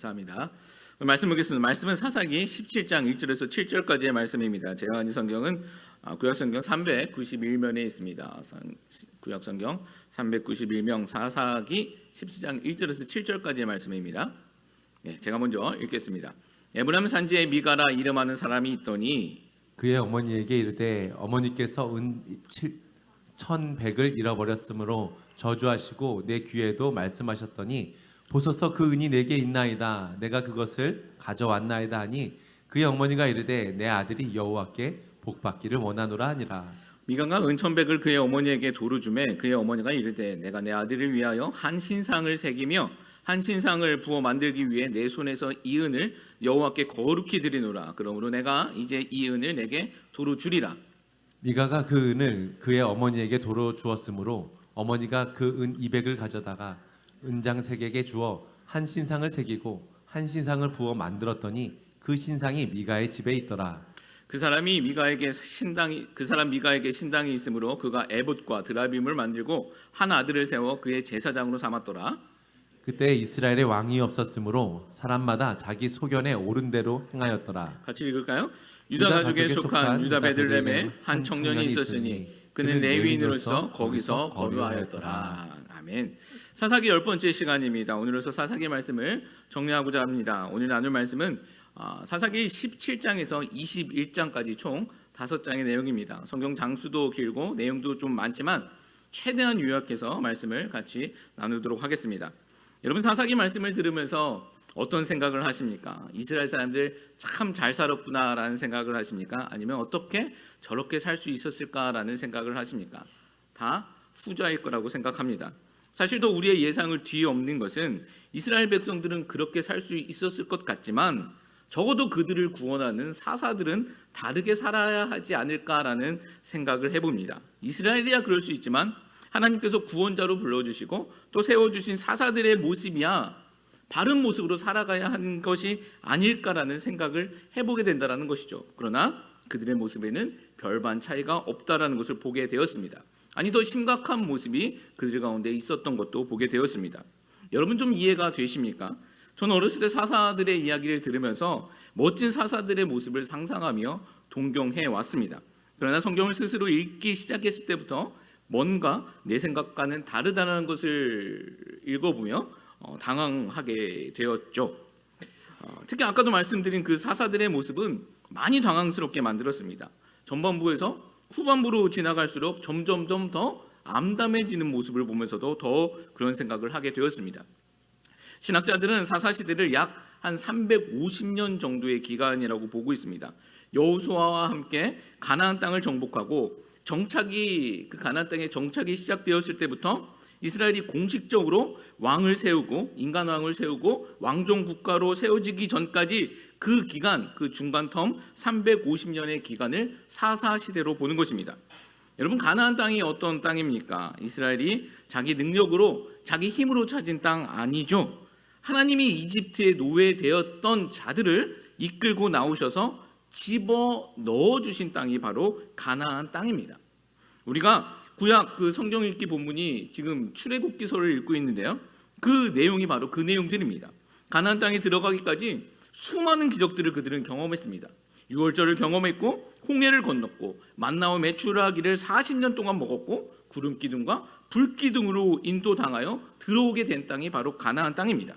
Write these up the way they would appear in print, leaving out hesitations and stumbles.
감사합니다. 말씀 보겠습니다. 말씀은 사사기 17장 1절에서 7절까지의 말씀입니다. 제가 가진 성경은 구약성경 391면에 있습니다. 구약성경 391면 사사기 17장 1절에서 7절까지의 말씀입니다. 제가 먼저 읽겠습니다. 에브라임 산지에 미가라 이름하는 사람이 있더니 그의 어머니에게 이르되 어머니께서 은 1,100을 잃어버렸으므로 저주하시고 내 귀에도 말씀하셨더니 보소서 그 은이 내게 있나이다. 내가 그것을 가져왔나이다 하니 그의 어머니가 이르되 내 아들이 여호와께 복받기를 원하노라 하니라. 미가가 은 1,100을 그의 어머니에게 도로 주매 그의 어머니가 이르되 내가 내 아들을 위하여 한 신상을 새기며 한 신상을 부어 만들기 위해 내 손에서 이 은을 여호와께 거룩히 드리노라. 그러므로 내가 이제 이 은을 내게 도로 주리라. 미가가 그 은을 그의 어머니에게 도로 주었으므로 어머니가 그 은 200을 가져다가 은장색에게 주어 한 신상을 새기고 한 신상을 부어 만들었더니 그 신상이 미가의 집에 있더라. 그 사람 미가에게 신당이 있으므로 그가 에봇과 드라빔을 만들고 한 아들을 세워 그의 제사장으로 삼았더라. 그때 이스라엘에 왕이 없었으므로 사람마다 자기 소견에 옳은 대로 행하였더라. 같이 읽을까요? 유다 가족에 속한 유다 베들레헴에 한 청년이 있었으니 그는 레위인으로서 거기서 거류하였더라. 아멘. 사사기 10번째 시간입니다. 오늘로서 사사기 말씀을 정리하고자 합니다. 오늘 나눌 말씀은 사사기 17장에서 21장까지 총 5장의 내용입니다. 성경 장수도 길고 내용도 좀 많지만 최대한 요약해서 말씀을 같이 나누도록 하겠습니다. 여러분 사사기 말씀을 들으면서 어떤 생각을 하십니까? 이스라엘 사람들 참 잘 살았구나라는 생각을 하십니까? 아니면 어떻게 저렇게 살 수 있었을까라는 생각을 하십니까? 다 후자일 거라고 생각합니다. 사실 더 우리의 예상을 뒤엎는 것은 이스라엘 백성들은 그렇게 살 수 있었을 것 같지만 적어도 그들을 구원하는 사사들은 다르게 살아야 하지 않을까라는 생각을 해봅니다. 이스라엘이야 그럴 수 있지만 하나님께서 구원자로 불러주시고 또 세워주신 사사들의 모습이야 바른 모습으로 살아가야 하는 것이 아닐까라는 생각을 해보게 된다는 것이죠. 그러나 그들의 모습에는 별반 차이가 없다라는 것을 보게 되었습니다. 아니 더 심각한 모습이 그들 가운데 있었던 것도 보게 되었습니다. 여러분 좀 이해가 되십니까? 저는 어렸을 때 사사들의 이야기를 들으면서 멋진 사사들의 모습을 상상하며 동경해 왔습니다. 그러나 성경을 스스로 읽기 시작했을 때부터 뭔가 내 생각과는 다르다는 것을 읽어보며 당황하게 되었죠. 특히 아까도 말씀드린 그 사사들의 모습은 많이 당황스럽게 만들었습니다. 전반부에서 후반부로 지나갈수록 점점점 더 암담해지는 모습을 보면서도 더 그런 생각을 하게 되었습니다. 신학자들은 사사시대를 약 한 350년 정도의 기간이라고 보고 있습니다. 여호수아와 함께 가나안 땅을 정복하고 그 가나안 땅의 정착이 시작되었을 때부터 이스라엘이 공식적으로 왕을 세우고 인간 왕을 세우고 왕정 국가로 세워지기 전까지 그 기간, 그 중간 텀 350년의 기간을 사사시대로 보는 것입니다. 여러분 가나안 땅이 어떤 땅입니까? 이스라엘이 자기 능력으로 자기 힘으로 찾은 땅 아니죠. 하나님이 이집트에 노예되었던 자들을 이끌고 나오셔서 집어 넣어주신 땅이 바로 가나안 땅입니다. 우리가 구약 그 성경 읽기 본문이 지금 출애굽기서를 읽고 있는데요. 그 내용이 바로 그 내용들입니다. 가나안 땅에 들어가기까지 수많은 기적들을 그들은 경험했습니다. 유월절을 경험했고 홍해를 건넜고 만나와 메추라기를 40년 동안 먹었고 구름 기둥과 불 기둥으로 인도당하여 들어오게 된 땅이 바로 가나안 땅입니다.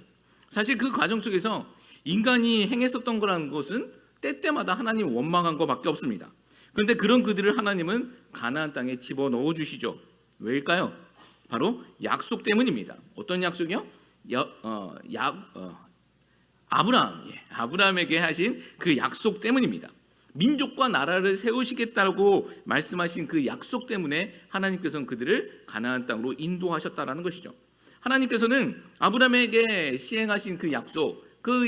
사실 그 과정 속에서 인간이 행했었던 거라는 것은 때때마다 하나님 원망한 것밖에 없습니다. 그런데 그런 그들을 하나님은 가나안 땅에 집어넣어 주시죠. 왜일까요? 바로 약속 때문입니다. 어떤 약속이요? 아브라함에게 하신 그 약속 때문입니다. 민족과 나라를 세우시겠다고 말씀하신 그 약속 때문에 하나님께서는 그들을 가나안 땅으로 인도하셨다라는 것이죠. 하나님께서는 아브라함에게 시행하신 그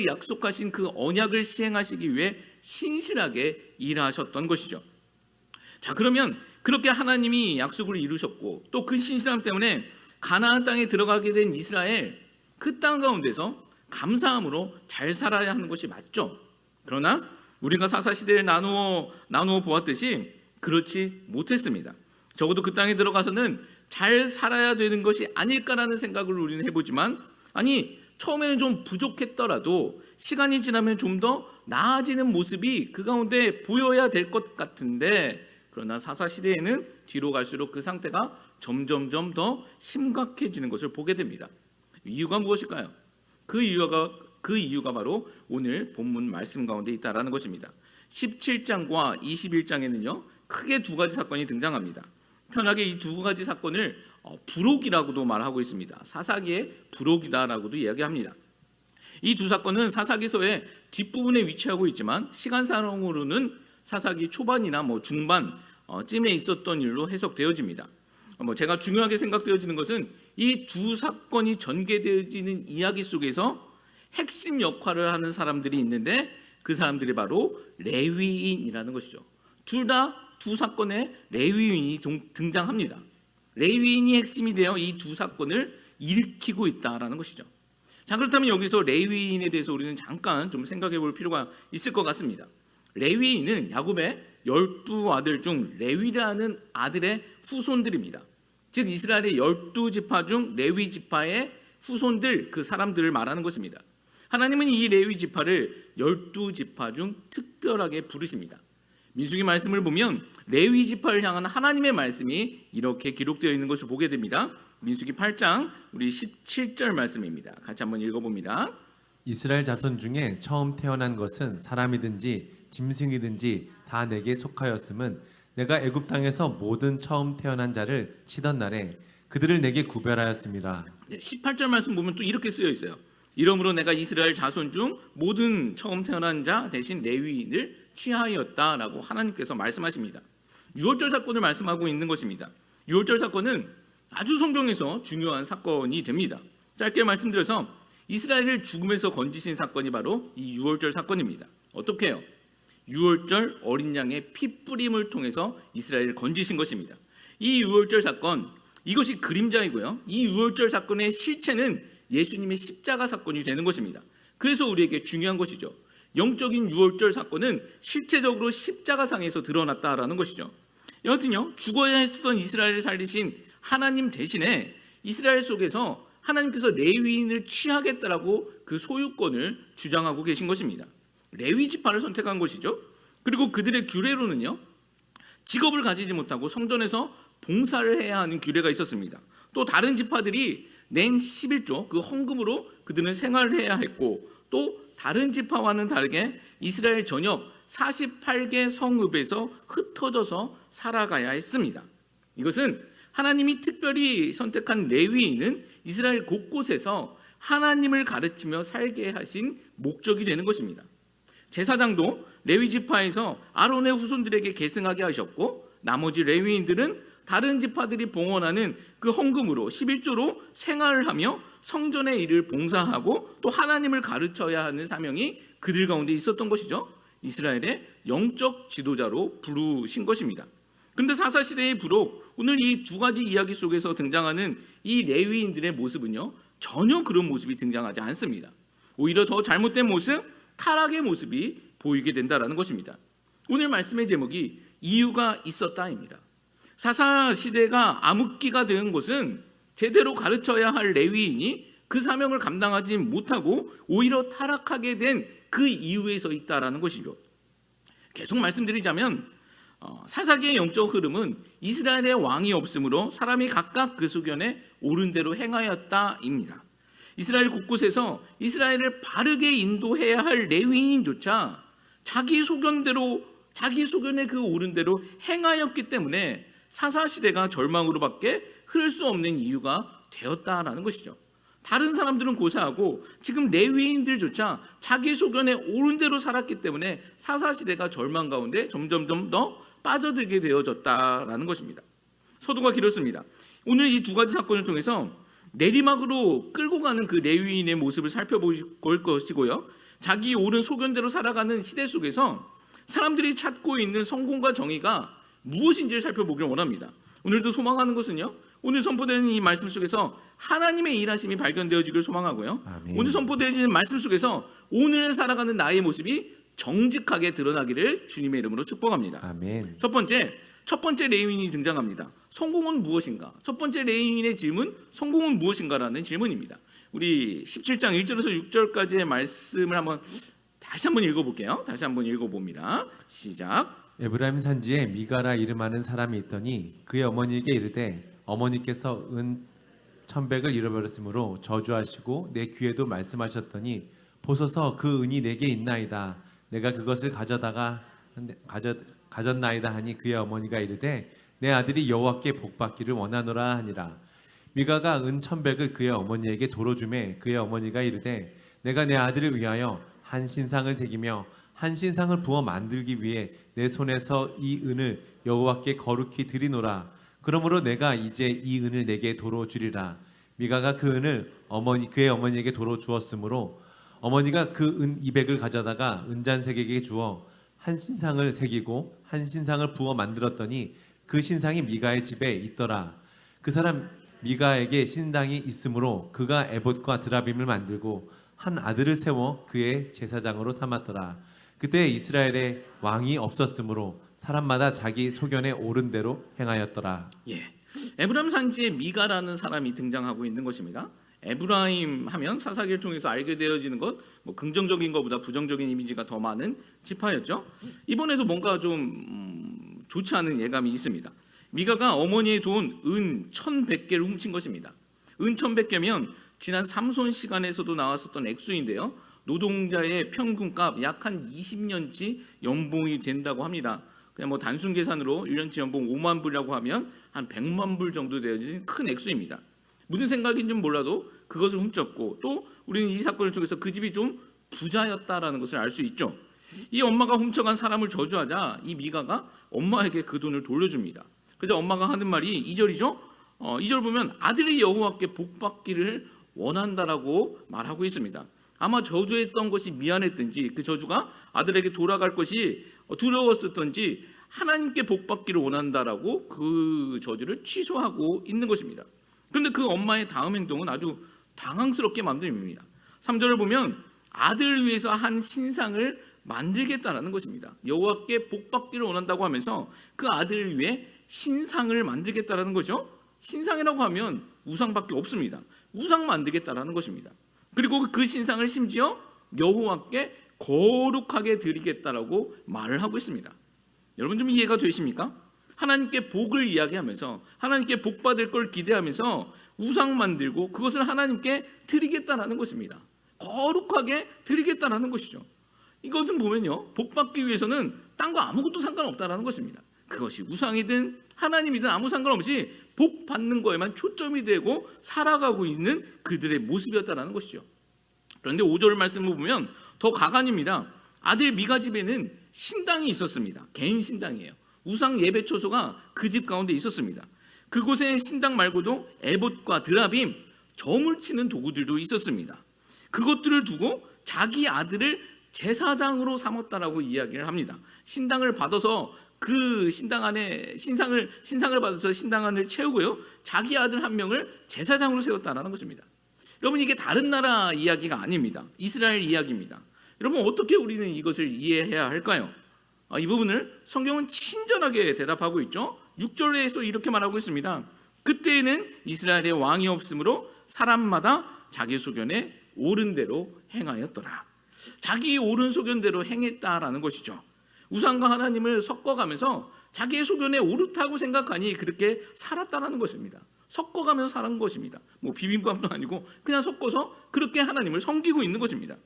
약속하신 그 언약을 시행하시기 위해 신실하게 일하셨던 것이죠. 자, 그러면 그렇게 하나님이 약속을 이루셨고 또 그 신실함 때문에 가나안 땅에 들어가게 된 이스라엘, 그 땅 가운데서 감사함으로 잘 살아야 하는 것이 맞죠. 그러나 우리가 사사시대를 나누어 보았듯이 그렇지 못했습니다. 적어도 그 땅에 들어가서는 잘 살아야 되는 것이 아닐까라는 생각을 우리는 해보지만 아니 처음에는 좀 부족했더라도 시간이 지나면 좀 더 나아지는 모습이 그 가운데 보여야 될 것 같은데, 그러나 사사시대에는 뒤로 갈수록 그 상태가 점점점 더 심각해지는 것을 보게 됩니다. 이유가 무엇일까요? 그 이유가 바로 오늘 본문 말씀 가운데 있다라는 것입니다. 17장과 21장에는요 크게 두 가지 사건이 등장합니다. 편하게 이 두 가지 사건을 부록이라고도 말하고 있습니다. 사사기의 부록이다라고도 이야기합니다. 이 두 사건은 사사기서의 뒷부분에 위치하고 있지만 시간상으로는 사사기 초반이나 중반 쯤에 있었던 일로 해석되어집니다. 제가 중요하게 생각되어지는 것은 이 두 사건이 전개되어지는 이야기 속에서 핵심 역할을 하는 사람들이 있는데 그 사람들이 바로 레위인이라는 것이죠. 둘 다 두 사건에 레위인이 등장합니다. 레위인이 핵심이 되어 이 두 사건을 일으키고 있다라는 것이죠. 자, 그렇다면 여기서 레위인에 대해서 우리는 잠깐 좀 생각해 볼 필요가 있을 것 같습니다. 레위인은 야곱의 12아들 중 레위라는 아들의 후손들입니다. 즉 이스라엘의 12지파 중 레위 지파의 후손들, 그 사람들을 말하는 것입니다. 하나님은 이 레위 지파를 12지파 중 특별하게 부르십니다. 민수기 말씀을 보면 레위 지파를 향한 하나님의 말씀이 이렇게 기록되어 있는 것을 보게 됩니다. 민수기 8장 우리 17절 말씀입니다. 같이 한번 읽어봅니다. 이스라엘 자손 중에 처음 태어난 것은 사람이든지 짐승이든지 다 내게 속하였음은 내가 애굽 땅에서 모든 처음 태어난 자를 치던 날에 그들을 내게 구별하였습니다. 18절 말씀 보면 또 이렇게 쓰여 있어요. 이러므로 내가 이스라엘 자손 중 모든 처음 태어난 자 대신 레위인을 취하였다라고 하나님께서 말씀하십니다. 6월절 사건을 말씀하고 있는 것입니다. 6월절 사건은 아주 성경에서 중요한 사건이 됩니다. 짧게 말씀드려서 이스라엘을 죽음에서 건지신 사건이 바로 이 6월절 사건입니다. 어떻게 해요? 6월절 어린 양의 피 뿌림을 통해서 이스라엘을 건지신 것입니다. 이 6월절 사건, 이것이 그림자이고요. 이 6월절 사건의 실체는 예수님의 십자가 사건이 되는 것입니다. 그래서 우리에게 중요한 것이죠. 영적인 6월절 사건은 실체적으로 십자가상에서 드러났다라는 것이죠. 여하튼요, 죽어야 했었던 이스라엘을 살리신 하나님 대신에 이스라엘 속에서 하나님께서 레위인을 취하겠다라고 그 소유권을 주장하고 계신 것입니다. 레위 지파를 선택한 것이죠. 그리고 그들의 규례로는요, 직업을 가지지 못하고 성전에서 봉사를 해야 하는 규례가 있었습니다. 또 다른 지파들이 낸 11조 그 헌금으로 그들은 생활을 해야 했고, 또 다른 지파와는 다르게 이스라엘 전역 48개 성읍에서 흩어져서 살아가야 했습니다. 이것은 하나님이 특별히 선택한 레위인은 이스라엘 곳곳에서 하나님을 가르치며 살게 하신 목적이 되는 것입니다. 제사장도 레위 지파에서 아론의 후손들에게 계승하게 하셨고, 나머지 레위인들은 다른 지파들이 봉헌하는 그 헌금으로 11조로 생활을 하며 성전의 일을 봉사하고 또 하나님을 가르쳐야 하는 사명이 그들 가운데 있었던 것이죠. 이스라엘의 영적 지도자로 부르신 것입니다. 그런데 사사시대의 부록, 오늘 이 두 가지 이야기 속에서 등장하는 이 레위인들의 모습은요, 전혀 그런 모습이 등장하지 않습니다. 오히려 더 잘못된 모습, 타락의 모습이 보이게 된다는 것입니다. 오늘 말씀의 제목이 이유가 있었다입니다. 사사시대가 암흑기가 된 것은 제대로 가르쳐야 할 레위인이 그 사명을 감당하지 못하고 오히려 타락하게 된 그 이유에 서 있다라는 것이죠. 계속 말씀드리자면 사사기의 영적 흐름은 이스라엘의 왕이 없으므로 사람이 각각 그 소견에 옳은 대로 행하였다입니다. 이스라엘 곳곳에서 이스라엘을 바르게 인도해야 할 레위인조차 자기 소견의 그 옳은 대로 행하였기 때문에 사사시대가 절망으로밖에 흐를 수 없는 이유가 되었다라는 것이죠. 다른 사람들은 고사하고 지금 레위인들조차 자기 소견에 옳은 대로 살았기 때문에 사사시대가 절망 가운데 점점점 더 빠져들게 되어졌다라는 것입니다. 서두가 길었습니다. 오늘 이 두 가지 사건을 통해서 내리막으로 끌고 가는 그 레위인의 모습을 살펴볼 것이고요, 자기 옳은 소견대로 살아가는 시대 속에서 사람들이 찾고 있는 성공과 정의가 무엇인지를 살펴보기를 원합니다. 오늘도 소망하는 것은요, 오늘 선포되는 이 말씀 속에서 하나님의 일하심이 발견되어지길 소망하고요, 아멘. 오늘 선포되어지는 말씀 속에서 오늘 살아가는 나의 모습이 정직하게 드러나기를 주님의 이름으로 축복합니다. 아멘. 첫 번째 레위인이 등장합니다. 성공은 무엇인가? 첫 번째 레위인의 질문, 성공은 무엇인가라는 질문입니다. 우리 17장 1절에서 6절까지의 말씀을 다시 한번 읽어볼게요. 다시 한번 읽어봅니다. 시작. 에브라임 산지에 미가라 이름하는 사람이 있더니 그의 어머니에게 이르되 어머니께서 은 1,100을 잃어버렸으므로 저주하시고 내 귀에도 말씀하셨더니 보소서 그 은이 내게 있나이다. 내가 그것을 가졌나이다 하니 그의 어머니가 이르되 내 아들이 여호와께 복받기를 원하노라 하니라. 미가가 은 1,100을 그의 어머니에게 도로 주매 그의 어머니가 이르되 내가 내 아들을 위하여 한 신상을 새기며 한 신상을 부어 만들기 위해 내 손에서 이 은을 여호와께 거룩히 드리노라. 그러므로 내가 이제 이 은을 내게 도로 주리라. 미가가 그 은을 그의 어머니에게 도로 주었으므로 어머니가 그 은 200을 가져다가 은잔색에게 주어 한 신상을 새기고 한 신상을 부어 만들었더니 그 신상이 미가의 집에 있더라. 그 사람 미가에게 신당이 있으므로 그가 에봇과 드라빔을 만들고 한 아들을 세워 그의 제사장으로 삼았더라. 그때 이스라엘에 왕이 없었으므로 사람마다 자기 소견에 옳은 대로 행하였더라. 예, 에브라임 산지에 미가라는 사람이 등장하고 있는 것입니다. 에브라임 하면 사사기를 통해서 알게 되어지는 것, 긍정적인 것보다 부정적인 이미지가 더 많은 지파였죠. 이번에도 뭔가 좀 좋지 않은 예감이 있습니다. 미가가 어머니의 돈 은 1,100개를 훔친 것입니다. 은 1,100개면 지난 삼손 시간에서도 나왔었던 액수인데요. 노동자의 평균값 약 한 20년치 연봉이 된다고 합니다. 그냥 단순 계산으로 1년치 연봉 5만 불이라고 하면 한 100만 불 정도 되어지는 큰 액수입니다. 무슨 생각인지 몰라도 그것을 훔쳤고, 또 우리는 이 사건을 통해서 그 집이 좀 부자였다라는 것을 알 수 있죠. 이 엄마가 훔쳐간 사람을 저주하자 이 미가가 엄마에게 그 돈을 돌려줍니다. 그래서 엄마가 하는 말이 2절이죠. 2절 보면 아들이 여호와께 복받기를 원한다라고 말하고 있습니다. 아마 저주했던 것이 미안했든지 그 저주가 아들에게 돌아갈 것이 두려웠었던지 하나님께 복받기를 원한다라고 그 저주를 취소하고 있는 것입니다. 그런데 그 엄마의 다음 행동은 아주 당황스럽게 만듭니다. 3절을 보면 아들을 위해서 한 신상을 만들겠다라는 것입니다. 여호와께 복받기를 원한다고 하면서 그 아들을 위해 신상을 만들겠다라는 거죠. 신상이라고 하면 우상밖에 없습니다. 우상 만들겠다라는 것입니다. 그리고 그 신상을 심지어 여호와께 거룩하게 드리겠다라고 말을 하고 있습니다. 여러분 좀 이해가 되십니까? 하나님께 복을 이야기하면서 하나님께 복 받을 걸 기대하면서 우상 만들고 그것을 하나님께 드리겠다라는 것입니다. 거룩하게 드리겠다라는 것이죠. 이것은 보면요, 복 받기 위해서는 딴 거 아무것도 상관없다라는 것입니다. 그것이 우상이든 하나님이든 아무 상관없이 복 받는 거에만 초점이 되고 살아가고 있는 그들의 모습이었다라는 것이죠. 그런데 5절 말씀을 보면 더 가관입니다. 아들 미가 집에는 신당이 있었습니다. 개인 신당이에요. 우상 예배 처소가 그 집 가운데 있었습니다. 그곳에 신당 말고도 에봇과 드라빔, 점을 치는 도구들도 있었습니다. 그것들을 두고 자기 아들을 제사장으로 삼았다라고 이야기를 합니다. 신당을 받아서 그 신당 안에 신상을 받아서 신당 안을 채우고요, 자기 아들 한 명을 제사장으로 세웠다라는 것입니다. 여러분 이게 다른 나라 이야기가 아닙니다. 이스라엘 이야기입니다. 여러분 어떻게 우리는 이것을 이해해야 할까요? 이 부분을 성경은 친절하게 대답하고 있죠. 6절에서 이렇게 말하고 있습니다. 그때에는 이스라엘의 왕이 없으므로 사람마다 자기 소견에 옳은 대로 행하였더라. 자기 옳은 소견대로 행했다라는 것이죠. 우상과 하나님을 섞어가면서 자기의 소견에 옳다고 생각하니 그렇게 살았다라는 것입니다. 섞어가면서 살은 것입니다. 비빔밥도 아니고 그냥 섞어서 그렇게 하나님을 섬기고 있는 것입니다.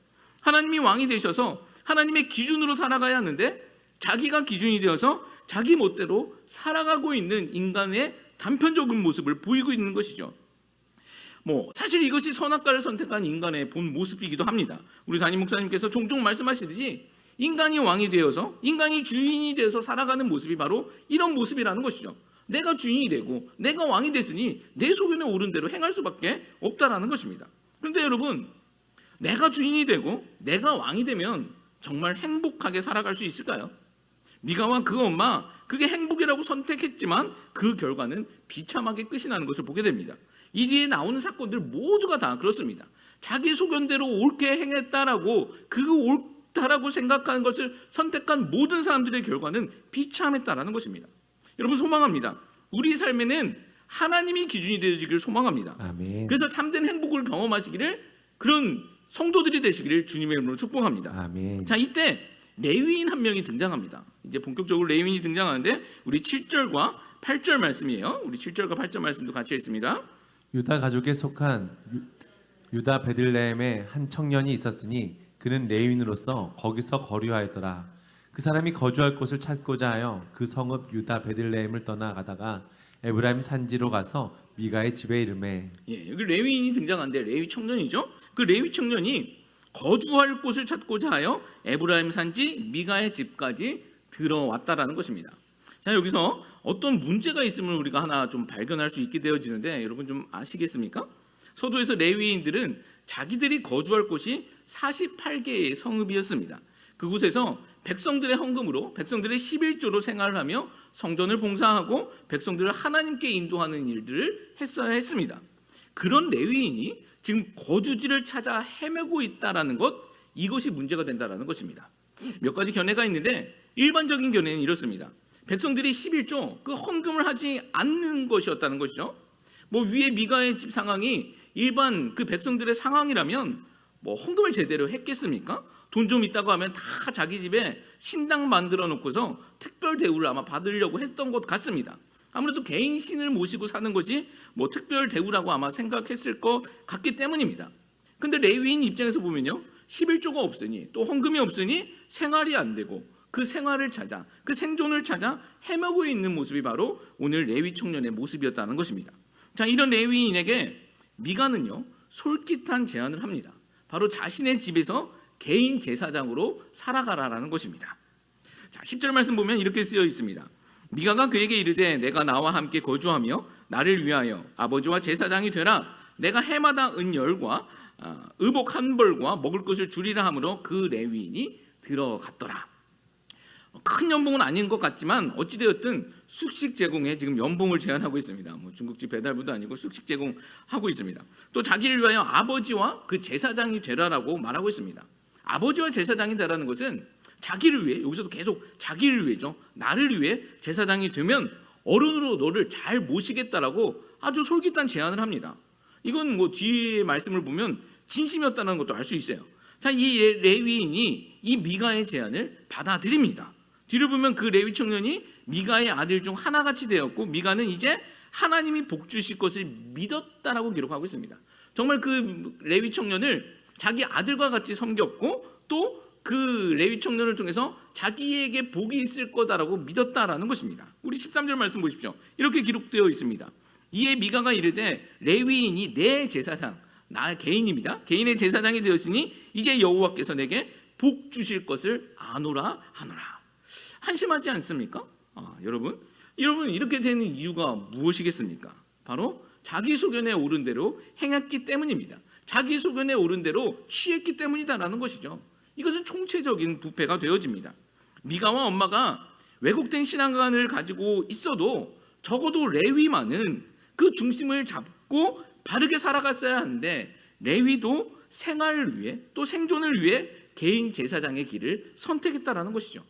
하나님이 왕이 되셔서 하나님의 기준으로 살아가야 하는데 자기가 기준이 되어서 자기 멋대로 살아가고 있는 인간의 단편적인 모습을 보이고 있는 것이죠. 사실 이것이 선악과를 선택한 인간의 본 모습이기도 합니다. 우리 담임 목사님께서 종종 말씀하시듯이 인간이 왕이 되어서 인간이 주인이 되어서 살아가는 모습이 바로 이런 모습이라는 것이죠. 내가 주인이 되고 내가 왕이 됐으니 내 소견에 옳은 대로 행할 수밖에 없다라는 것입니다. 그런데 여러분, 내가 주인이 되고 내가 왕이 되면 정말 행복하게 살아갈 수 있을까요? 미가와 그 엄마, 그게 행복이라고 선택했지만 그 결과는 비참하게 끝이 나는 것을 보게 됩니다. 이 뒤에 나오는 사건들 모두가 다 그렇습니다. 자기 소견대로 옳게 행했다라고, 그 옳다라고 생각하는 것을 선택한 모든 사람들의 결과는 비참했다라는 것입니다. 여러분 소망합니다. 우리 삶에는 하나님이 기준이 되어지기를 소망합니다. 아멘. 그래서 참된 행복을 경험하시기를 그런 성도들이 되시기를 주님의 이름으로 축복합니다. 아멘. 자, 이때 레위인 한 명이 등장합니다. 이제 본격적으로 레위인이 등장하는데 우리 7절과 8절 말씀이에요. 우리 7절과 8절 말씀도 같이 읽습니다. 유다 가족에 속한 유다 베들레헴에 한 청년이 있었으니 그는 레위인으로서 거기서 거류하였더라. 그 사람이 거주할 곳을 찾고자 하여 그 성읍 유다 베들레헴을 떠나가다가 에브라임 산지로 가서 미가의 집에 이르매. 예, 여기 레위인이 등장하는데 레위 청년이죠. 그 레위 청년이 거주할 곳을 찾고자 하여 에브라임 산지 미가의 집까지 들어왔다라는 것입니다. 자, 여기서 어떤 문제가 있음을 우리가 하나 좀 발견할 수 있게 되어지는데 여러분 좀 아시겠습니까? 서도에서 레위인들은 자기들이 거주할 곳이 48개의 성읍이었습니다. 그곳에서 백성들의 헌금으로 백성들의 11조로 생활을 하며 성전을 봉사하고 백성들을 하나님께 인도하는 일들을 했어야 했습니다. 그런 레위인이 지금 거주지를 찾아 헤매고 있다라는 것, 이것이 문제가 된다라는 것입니다. 몇 가지 견해가 있는데 일반적인 견해는 이렇습니다. 백성들이 11조 그 헌금을 하지 않는 것이었다는 것이죠. 뭐 위에 미가의 집 상황이 일반 그 백성들의 상황이라면 뭐 헌금을 제대로 했겠습니까? 돈 좀 있다고 하면 다 자기 집에 신당 만들어 놓고서 특별 대우를 아마 받으려고 했던 것 같습니다. 아무래도 개인 신을 모시고 사는 것이 뭐 특별 대우라고 아마 생각했을 것 같기 때문입니다. 근데 레위인 입장에서 보면요, 11조가 없으니 또 헌금이 없으니 생활이 안 되고 그 생활을 찾아 그 생존을 찾아 헤매고 있는 모습이 바로 오늘 레위 청년의 모습이었다는 것입니다. 자, 이런 레위인에게 미가는요 솔깃한 제안을 합니다. 바로 자신의 집에서 개인 제사장으로 살아가라라는 것입니다. 자, 10절 말씀 보면 이렇게 쓰여 있습니다. 미가가 그에게 이르되 내가 나와 함께 거주하며 나를 위하여 아버지와 제사장이 되라. 내가 해마다 은열과 의복 한 벌과 먹을 것을 주리라 하므로 그 레위인이 들어갔더라. 큰 연봉은 아닌 것 같지만 어찌되었든 숙식 제공에 지금 연봉을 제한하고 있습니다. 뭐 중국집 배달부도 아니고 숙식 제공하고 있습니다. 또 자기를 위하여 아버지와 그 제사장이 되라라고 말하고 있습니다. 아버지와 제사장이 되라는 것은 자기를 위해, 여기서도 계속 자기를 위해죠. 나를 위해 제사장이 되면 어른으로 너를 잘 모시겠다라고 아주 솔깃한 제안을 합니다. 이건 뭐 뒤에 말씀을 보면 진심이었다는 것도 알 수 있어요. 자, 이 레위인이 이 미가의 제안을 받아들입니다. 뒤를 보면 그 레위 청년이 미가의 아들 중 하나같이 되었고 미가는 이제 하나님이 복 주실 것을 믿었다라고 기록하고 있습니다. 정말 그 레위 청년을 자기 아들과 같이 섬겼고 또 그 레위 청년을 통해서 자기에게 복이 있을 거다라고 믿었다라는 것입니다. 우리 13절 말씀 보십시오. 이렇게 기록되어 있습니다. 이에 미가가 이르되 레위인이 내 제사장, 나 개인입니다. 개인의 제사장이 되었으니 이제 여호와께서 내게 복 주실 것을 아노라 하노라. 한심하지 않습니까? 여러분 이렇게 되는 이유가 무엇이겠습니까? 바로 자기 소견에 오른 대로 행했기 때문입니다. 자기 소견에 오른 대로 취했기 때문이다라는 것이죠. 이것은 총체적인 부패가 되어집니다. 미가와 엄마가 왜곡된 신앙관을 가지고 있어도 적어도 레위만은 그 중심을 잡고 바르게 살아갔어야 하는데 레위도 생활을 위해 또 생존을 위해 개인 제사장의 길을 선택했다라는 것이죠.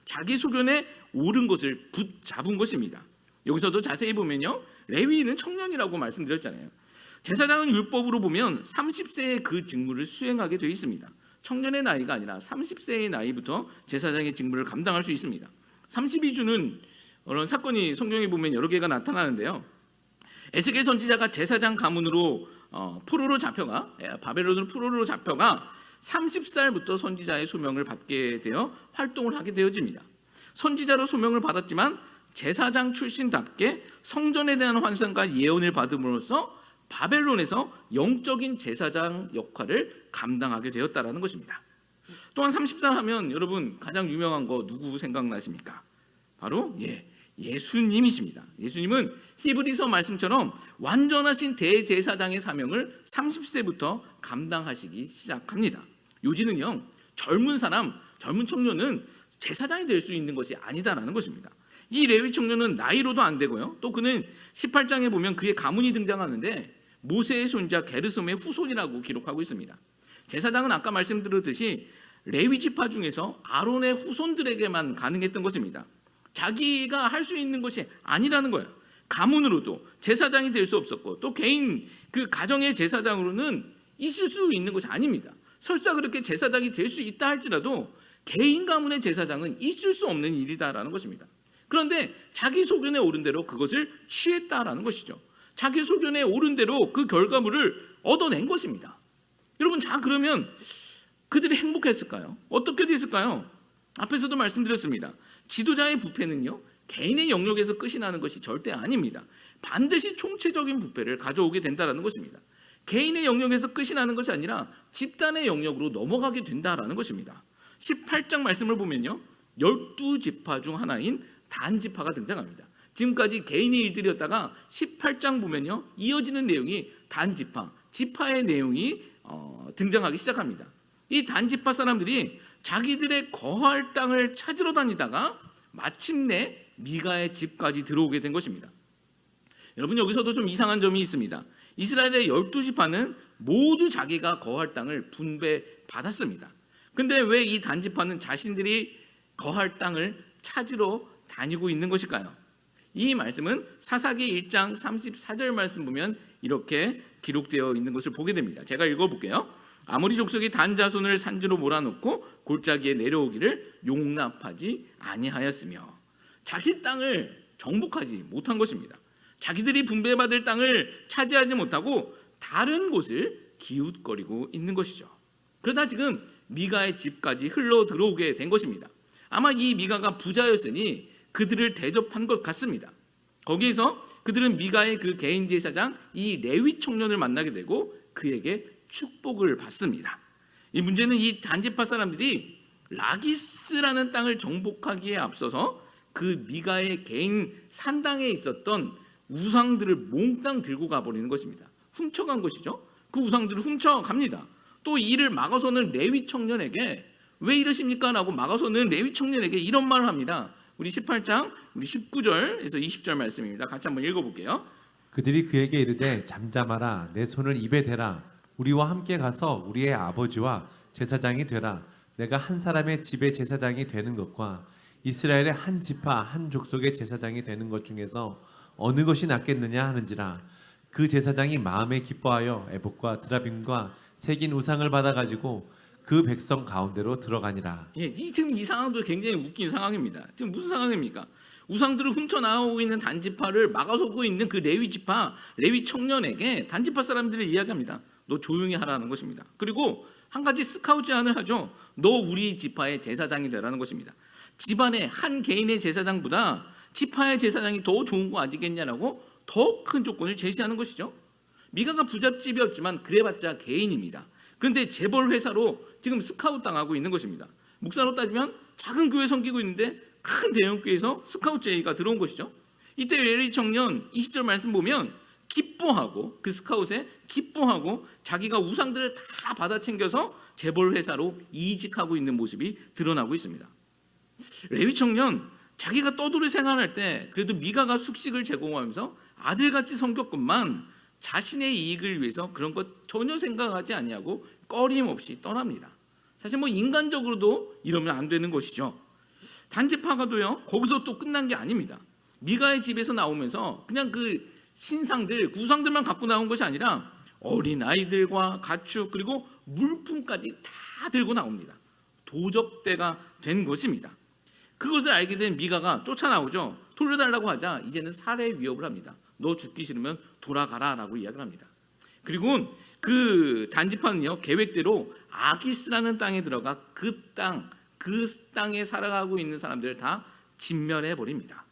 자기 소견에 옳은 것을 붙잡은 것입니다. 여기서도 자세히 보면요, 레위인은 청년이라고 말씀드렸잖아요. 제사장은 율법으로 보면 30세에 그 직무를 수행하게 되어 있습니다. 청년의 나이가 아니라 30세의 나이부터 제사장의 직무를 감당할 수 있습니다. 32주는 그런 사건이 성경에 보면 여러 개가 나타나는데요. 에스겔 선지자가 제사장 가문으로 포로로 잡혀가 바벨론으로 포로로 잡혀가 30살부터 선지자의 소명을 받게 되어 활동을 하게 되어집니다. 선지자로 소명을 받았지만 제사장 출신답게 성전에 대한 환상과 예언을 받음으로써 바벨론에서 영적인 제사장 역할을 감당하게 되었다라는 것입니다. 또한 30살 하면 여러분 가장 유명한 거 누구 생각나십니까? 바로 예수님이십니다. 예수님은 히브리서 말씀처럼 완전하신 대제사장의 사명을 30세부터 감당하시기 시작합니다. 요지는요, 젊은 청년은 제사장이 될 수 있는 것이 아니다라는 것입니다. 이 레위 청년은 나이로도 안 되고요. 또 그는 18장에 보면 그의 가문이 등장하는데 모세의 손자 게르솜의 후손이라고 기록하고 있습니다. 제사장은 아까 말씀드렸듯이 레위 지파 중에서 아론의 후손들에게만 가능했던 것입니다. 자기가 할 수 있는 것이 아니라는 거예요. 가문으로도 제사장이 될 수 없었고 또 개인 그 가정의 제사장으로는 있을 수 있는 것이 아닙니다. 설사 그렇게 제사장이 될 수 있다 할지라도 개인 가문의 제사장은 있을 수 없는 일이다라는 것입니다. 그런데 자기 소견에 오른 대로 그것을 취했다라는 것이죠. 자기 소견에 오른 대로 그 결과물을 얻어낸 것입니다. 여러분, 자 그러면 그들이 행복했을까요? 어떻게 됐을까요? 앞에서도 말씀드렸습니다. 지도자의 부패는요, 개인의 영역에서 끝이 나는 것이 절대 아닙니다. 반드시 총체적인 부패를 가져오게 된다는 것입니다. 개인의 영역에서 끝이 나는 것이 아니라 집단의 영역으로 넘어가게 된다는 것입니다. 18장 말씀을 보면요, 12지파 중 하나인 단지파가 등장합니다. 지금까지 개인의 일들이었다가 18장 보면요, 이어지는 내용이 단지파, 지파의 내용이 등장하기 시작합니다. 이 단지파 사람들이 자기들의 거할 땅을 찾으러 다니다가 마침내 미가의 집까지 들어오게 된 것입니다. 여러분, 여기서도 좀 이상한 점이 있습니다. 이스라엘의 12지파는 모두 자기가 거할 땅을 분배받았습니다. 근데 왜 이 단지파는 자신들이 거할 땅을 찾으러 다니고 있는 것일까요? 이 말씀은 사사기 1장 34절 말씀 보면 이렇게 기록되어 있는 것을 보게 됩니다. 제가 읽어볼게요. 아모리 족속이 단 자손을 산지로 몰아넣고 골짜기에 내려오기를 용납하지 아니하였으며, 자기 땅을 정복하지 못한 것입니다. 자기들이 분배받을 땅을 차지하지 못하고 다른 곳을 기웃거리고 있는 것이죠. 그러다 지금 미가의 집까지 흘러 들어오게 된 것입니다. 아마 이 미가가 부자였으니 그들을 대접한 것 같습니다. 거기에서 그들은 미가의 그 개인 제사장 이 레위 청년을 만나게 되고 그에게 축복을 받습니다. 이 문제는 이 단지파 사람들이 라기스라는 땅을 정복하기에 앞서서 그 미가의 개인 산당에 있었던 우상들을 몽땅 들고 가버리는 것입니다. 훔쳐간 것이죠. 그 우상들을 훔쳐갑니다. 또 이를 막아서는 레위 청년에게 왜 이러십니까? 라고 막아서는 레위 청년에게 이런 말을 합니다. 우리 18장 우리 19절에서 20절 말씀입니다. 같이 한번 읽어볼게요. 그들이 그에게 이르되 잠잠하라, 내 손을 입에 대라. 우리와 함께 가서 우리의 아버지와 제사장이 되라. 내가 한 사람의 집의 제사장이 되는 것과 이스라엘의 한 지파 한 족속의 제사장이 되는 것 중에서 어느 것이 낫겠느냐 하는지라. 그 제사장이 마음에 기뻐하여 에봇과 드라빔과 새긴 우상을 받아가지고 그 백성 가운데로 들어가니라. 예, 지금 이 상황도 굉장히 웃긴 상황입니다. 지금 무슨 상황입니까? 우상들을 훔쳐 나오고 있는 단지파를 막아서고 있는 그 레위 지파, 레위 청년에게 단지파 사람들을 이야기합니다. 너 조용히 하라는 것입니다. 그리고 한 가지 스카우트 제안을 하죠. 너 우리 지파의 제사장이 되라는 것입니다. 집안의 한 개인의 제사장보다 지파의 제사장이 더 좋은 거 아니겠냐라고 더 큰 조건을 제시하는 것이죠. 미가가 부잣집이었지만 그래봤자 개인입니다. 그런데 재벌 회사로 지금 스카우트 당하고 있는 것입니다. 목사로 따지면 작은 교회 섬기고 있는데 큰 대형 교회에서 스카우트 제의가 들어온 것이죠. 이때 레위 청년 20절 말씀 보면 기뻐하고, 그 스카웃에 기뻐하고 자기가 우상들을 다 받아 챙겨서 재벌 회사로 이직하고 있는 모습이 드러나고 있습니다. 레위 청년, 자기가 떠돌이 생활할 때 그래도 미가가 숙식을 제공하면서 아들같이 섬겼건만 자신의 이익을 위해서 그런 것 전혀 생각하지 아니하고 꺼림없이 떠납니다. 사실 뭐 인간적으로도 이러면 안 되는 것이죠. 단지파가도요, 거기서 또 끝난 게 아닙니다. 미가의 집에서 나오면서 그냥 그 신상들, 우상들만 갖고 나온 것이 아니라 어린 아이들과 가축 그리고 물품까지 다 들고 나옵니다. 도적대가 된 것입니다. 그것을 알게 된 미가가 쫓아나오죠. 돌려달라고 하자 이제는 살해 위협을 합니다. 너 죽기 싫으면 돌아가라라고 이야기를 합니다. 그리고 그 단지파는요, 계획대로 아기스라는 땅에 들어가 그 땅에 살아가고 있는 사람들을 다 진멸해 버립니다.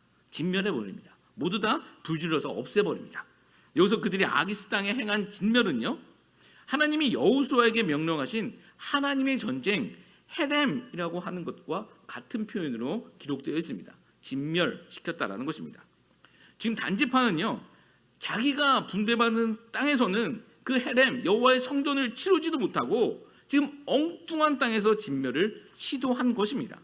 모두 다 불질러서 없애버립니다. 여기서 그들이 아기스 땅에 행한 진멸은요, 하나님이 여호수아에게 명령하신 하나님의 전쟁 헤렘이라고 하는 것과 같은 표현으로 기록되어 있습니다. 진멸시켰다라는 것입니다. 지금 단지파는요, 자기가 분배받은 땅에서는 그 헤렘 여호와의 성전을 치르지도 못하고 지금 엉뚱한 땅에서 진멸을 시도한 것입니다.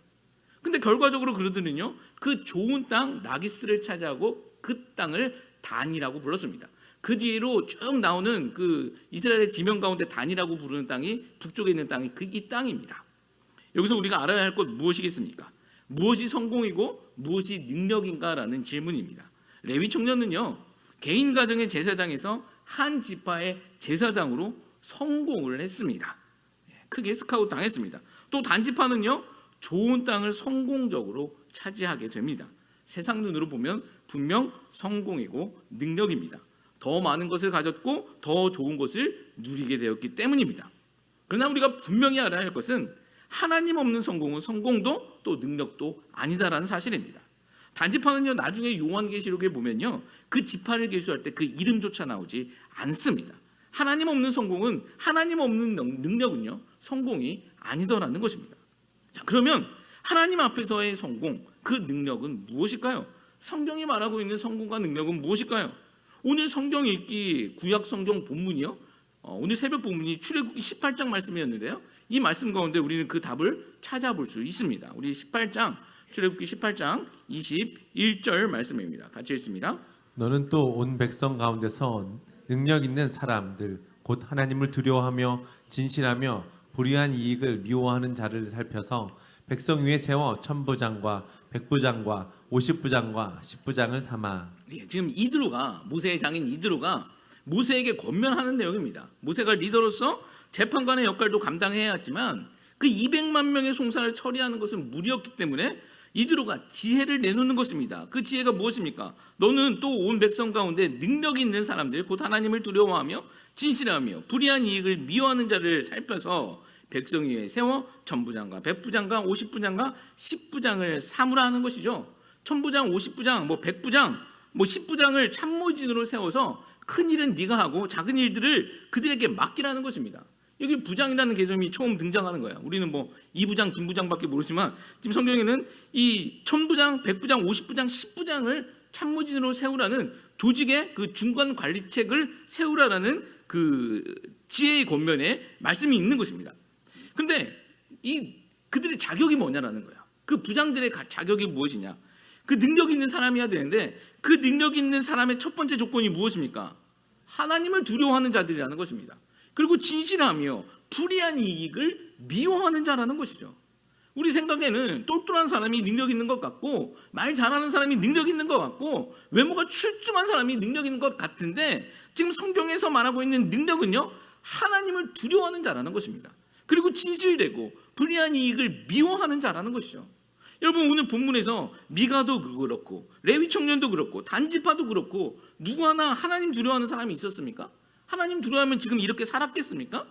근데 결과적으로 그들은요, 그 좋은 땅 라기스를 차지하고 그 땅을 단이라고 불렀습니다. 그 뒤로 쭉 나오는 그 이스라엘의 지명 가운데 단이라고 부르는 땅이 북쪽에 있는 땅이 이 땅입니다. 여기서 우리가 알아야 할 것 무엇이겠습니까? 무엇이 성공이고 무엇이 능력인가라는 질문입니다. 레위 청년은요 개인 가정의 제사장에서 한 지파의 제사장으로 성공을 했습니다. 크게 스카우트 당했습니다. 또 단지파는요 좋은 땅을 성공적으로 차지하게 됩니다. 세상 눈으로 보면 분명 성공이고 능력입니다. 더 많은 것을 가졌고 더 좋은 것을 누리게 되었기 때문입니다. 그러나 우리가 분명히 알아야 할 것은 하나님 없는 성공은 성공도 또 능력도 아니다라는 사실입니다. 단지파는요 나중에 요한계시록에 보면요 그 지파를 계수할 때 그 이름조차 나오지 않습니다. 하나님 없는 성공은 하나님 없는 능력은요 성공이 아니더라는 것입니다. 자, 그러면 하나님 앞에서의 성공, 그 능력은 무엇일까요? 성경이 말하고 있는 성공과 능력은 무엇일까요? 오늘 성경 읽기 구약 성경 본문이요 오늘 새벽 본문이 출애굽기 18장 말씀이었는데요 이 말씀 가운데 우리는 그 답을 찾아볼 수 있습니다. 우리 18장 출애굽기 18장 21절 말씀입니다. 같이 읽습니다. 너는 또 온 백성 가운데서 능력 있는 사람들 곧 하나님을 두려워하며 진실하며 불의한 이익을 미워하는 자를 살펴서 백성 위에 세워 천부장과 백부장과 50부장과 10부장을 삼아. 지금 이드로가 모세의 장인 이드로가 모세에게 권면하는 내용입니다. 모세가 리더로서 재판관의 역할도 감당해야 했지만 그 200만 명의 송사를 처리하는 것은 무리였기 때문에 이드로가 지혜를 내놓는 것입니다. 그 지혜가 무엇입니까? 너는 또 온 백성 가운데 능력 있는 사람들 곧 하나님을 두려워하며 진실하며 불의한 이익을 미워하는 자를 살펴서 백성 위에 세워 천부장과 백부장과 50부장과 10부장을 삼으라 하는 것이죠. 천부장, 50부장, 백부장, 10부장을 참모진으로 세워서 큰 일은 네가 하고 작은 일들을 그들에게 맡기라는 것입니다. 여기 부장이라는 개념이 처음 등장하는 거예요. 우리는 2부장, 김부장밖에 모르지만 지금 성경에는 이 천부장, 백부장, 50부장, 10부장을 참모진으로 세우라는 조직의 그 중간 관리책을 세우라라는 그 지혜의 권면에 말씀이 있는 것입니다. 그런데 그들의 자격이 뭐냐라는 거예요. 그 부장들의 자격이 무엇이냐? 그 능력 있는 사람이어야 되는데 그 능력 있는 사람의 첫 번째 조건이 무엇입니까? 하나님을 두려워하는 자들이라는 것입니다. 그리고 진실하며 불의한 이익을 미워하는 자라는 것이죠. 우리 생각에는 똘똘한 사람이 능력 있는 것 같고 말 잘하는 사람이 능력 있는 것 같고 외모가 출중한 사람이 능력 있는 것 같은데 지금 성경에서 말하고 있는 능력은요 하나님을 두려워하는 자라는 것입니다. 그리고 진실되고 불의한 이익을 미워하는 자라는 것이죠. 여러분 오늘 본문에서 미가도 그렇고 레위 청년도 그렇고 단지파도 그렇고 누구 하나 하나님 두려워하는 사람이 있었습니까? 하나님 두려워하면 지금 이렇게 살았겠습니까?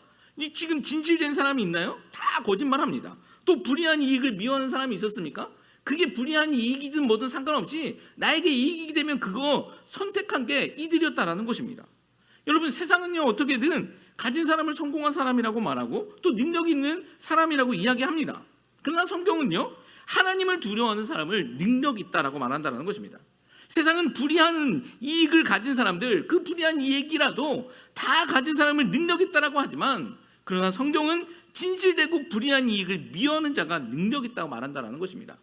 지금 진실된 사람이 있나요? 다 거짓말합니다. 또 불의한 이익을 미워하는 사람이 있었습니까? 그게 불의한 이익이든 뭐든 상관없이 나에게 이익이 되면 그거 선택한 게 이들이었다라는 것입니다. 여러분 세상은요 어떻게든 가진 사람을 성공한 사람이라고 말하고 또 능력 있는 사람이라고 이야기합니다. 그러나 성경은요 하나님을 두려워하는 사람을 능력 있다라고 말한다는 것입니다. 세상은 불의한 이익을 가진 사람들, 그 불의한 이익이라도 다 가진 사람을 능력 있다라고 하지만 그러나 성경은 진실되고 불의한 이익을 미워하는 자가 능력 있다고 말한다는 것입니다.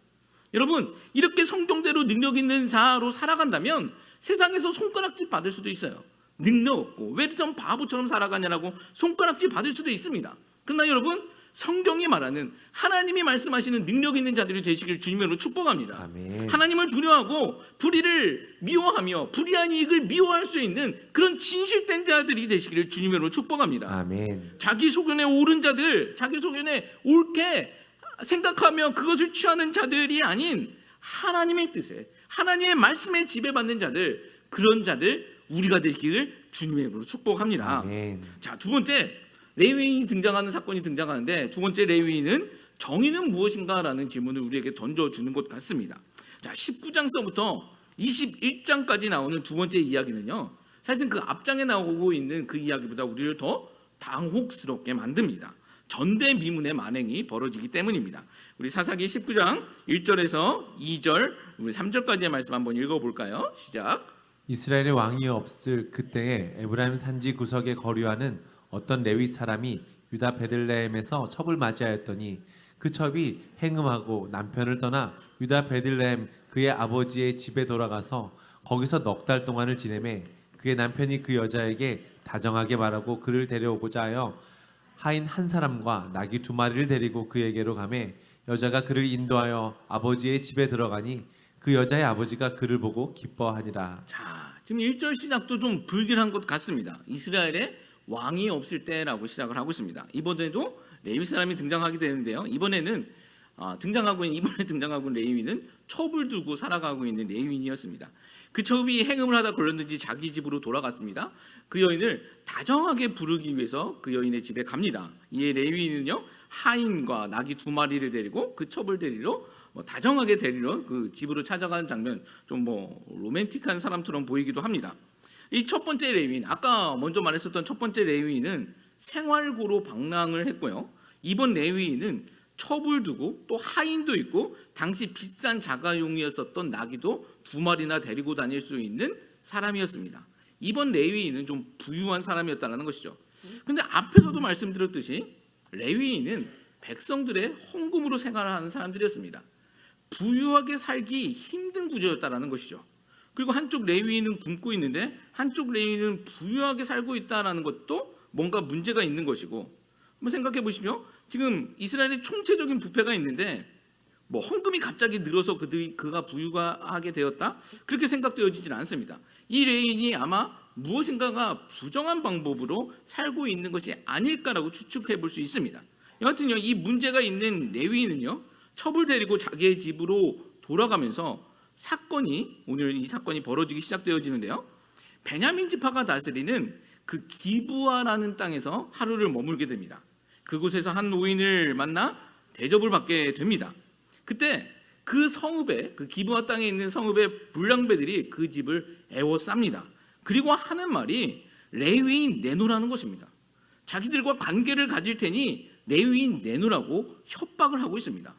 여러분 이렇게 성경대로 능력 있는 자로 살아간다면 세상에서 손가락질 받을 수도 있어요. 능력 없고 왜 좀 바보처럼 살아가냐라고 손가락질 받을 수도 있습니다. 그러나 여러분 성경이 말하는 하나님이 말씀하시는 능력 있는 자들이 되시길 주님으로 축복합니다. 아멘. 하나님을 두려워하고 불의를 미워하며 불의한 이익을 미워할 수 있는 그런 진실된 자들이 되시기를 주님으로 축복합니다. 아멘. 자기 소견에 옳은 자들, 자기 소견에 옳게 생각하며 그것을 취하는 자들이 아닌 하나님의 뜻에 하나님의 말씀에 지배받는 자들, 그런 자들 우리가 되기를 주님의 이름으로 축복합니다. 아멘. 자, 두 번째 레위인이 등장하는 사건이 등장하는데 두 번째 레위인은 정의는 무엇인가라는 질문을 우리에게 던져주는 것 같습니다. 자, 19장서부터 21장까지 나오는 두 번째 이야기는요 사실 그 앞장에 나오고 있는 그 이야기보다 우리를 더 당혹스럽게 만듭니다. 전대미문의 만행이 벌어지기 때문입니다. 우리 사사기 19장 1절에서 2절 우리 3절까지의 말씀 한번 읽어볼까요? 시작. 이스라엘의 왕이 없을 그때에 에브라임 산지 구석에 거류하는 어떤 레위 사람이 유다 베들레헴에서 첩을 맞이하였더니 그 첩이 행음하고 남편을 떠나 유다 베들레헴 그의 아버지의 집에 돌아가서 거기서 넉 달 동안을 지내매 그의 남편이 그 여자에게 다정하게 말하고 그를 데려오고자 하여 하인 한 사람과 나귀 2마리를 데리고 그에게로 가매 여자가 그를 인도하여 아버지의 집에 들어가니 그 여자의 아버지가 그를 보고 기뻐하니라. 자, 지금 1절 시작도 좀 불길한 것 같습니다. 이스라엘에 왕이 없을 때라고 시작을 하고 있습니다. 이번에도 레위 사람이 등장하게 되는데요. 이번에 등장하고 있는 레위는 첩을 두고 살아가고 있는 레위인이었습니다. 그 첩이 행음을 하다 걸렸는지 자기 집으로 돌아갔습니다. 그 여인을 다정하게 부르기 위해서 그 여인의 집에 갑니다. 이에 레위인은요, 하인과 나귀 2마리를 데리고 그 첩을 데리러 다정하게 데리러 그 집으로 찾아가는 장면, 좀 로맨틱한 사람처럼 보이기도 합니다. 이 첫 번째 레위인, 아까 먼저 말했었던 첫 번째 레위인은 생활고로 방랑을 했고요. 이번 레위인은 첩을 두고 또 하인도 있고 당시 비싼 자가용이었었던 나귀도 2마리나 데리고 다닐 수 있는 사람이었습니다. 이번 레위인은 좀 부유한 사람이었다는 것이죠. 근데 앞에서도 말씀드렸듯이 레위인은 백성들의 헌금으로 생활하는 사람들이었습니다. 부유하게 살기 힘든 구조였다는 것이죠. 그리고 한쪽 레위인은 굶고 있는데 한쪽 레위인은 부유하게 살고 있다는 것도 뭔가 문제가 있는 것이고, 한번 생각해 보시면 지금 이스라엘의 총체적인 부패가 있는데 헌금이 갑자기 늘어서 그가 부유하게 되었다? 그렇게 생각되어지지는 않습니다. 이 레위인이 아마 무엇인가가 부정한 방법으로 살고 있는 것이 아닐까라고 추측해 볼 수 있습니다. 여하튼요, 이 문제가 있는 레위인은요, 첩을 데리고 자기의 집으로 돌아가면서 오늘 이 사건이 벌어지기 시작되어지는데요. 베냐민 지파가 다스리는 그 기브아라는 땅에서 하루를 머물게 됩니다. 그곳에서 한 노인을 만나 대접을 받게 됩니다. 그때 그 성읍에, 그 기브아 땅에 있는 성읍의 불량배들이 그 집을 애워쌉니다. 그리고 하는 말이 레위인 내놓으라는 것입니다. 자기들과 관계를 가질 테니 레위인 내놓으라고 협박을 하고 있습니다.